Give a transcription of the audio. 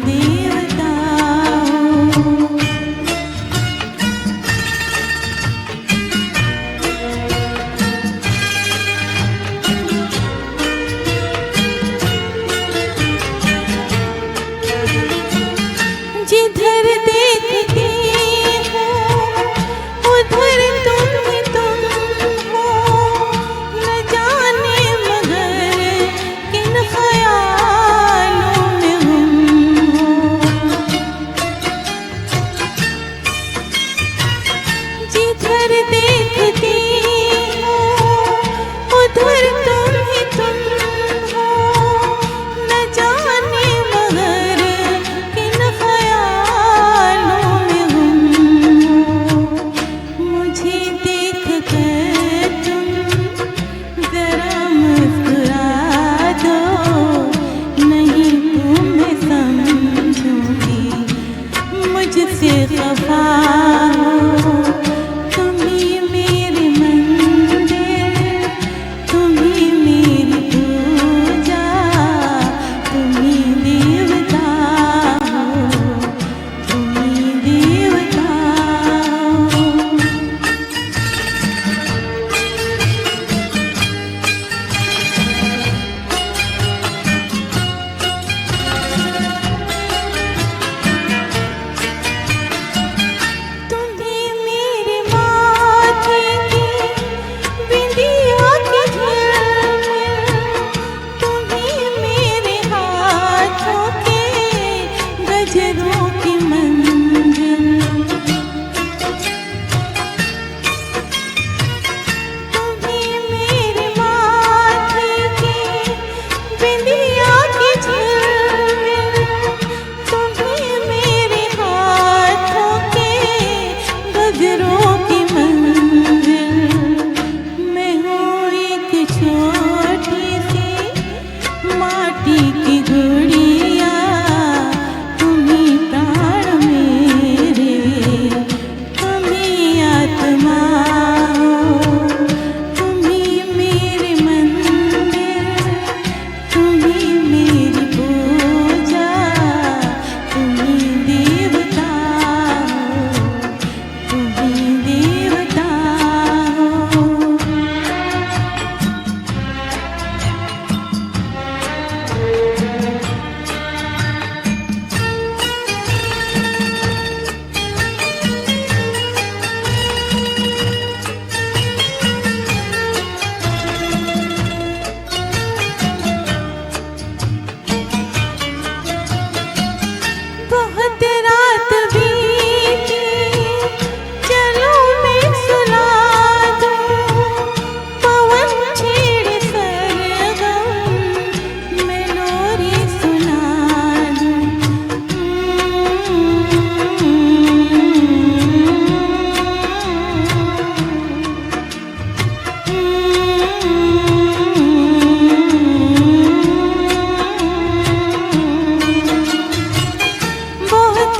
देवता हो। जिधर देखती हूँ उधर तुम ही तुम हो, न जाने मगर किन ख्यालों में गुम हो। जिधर देखती हूँ उधर तुम ही तुम हो, न जाने मगर किन ख्यालों में गुम हो। मुझे देख कर तुम जरा मुस्कुरा दो, नहीं तो मैं समझूंगी मुझसे खफा हो। तुम ही मेरी मंदिर, तुम ही मेरी पूजा, तुम ही देवता हो, तुम ही देवता हो। तुम्हें मेरे माथे की बिंदिया की झिलमिल, तुम्हें मेरे हाथों के गजरों की मंजिल, तुम्हें मेरे माथे की बिंदिया की झिलमिल, तुम्हें मेरे हाथों के गजरों की मंजिल। मैं हूँ एक छोटी सी माटी की गुड़िया, तुम ही प्राण मेरे, तुम ही आत्मा हो। तुम ही मेरे मंदिर, तुम ही मेरी पूजा, तुम ही देवता हो, तुम ही देवता हो। बहुत रात बीती, चलो मैं सुला दूँ, पवन छेड़े सरगम, मैं लोरी सुना दूँ। बहुत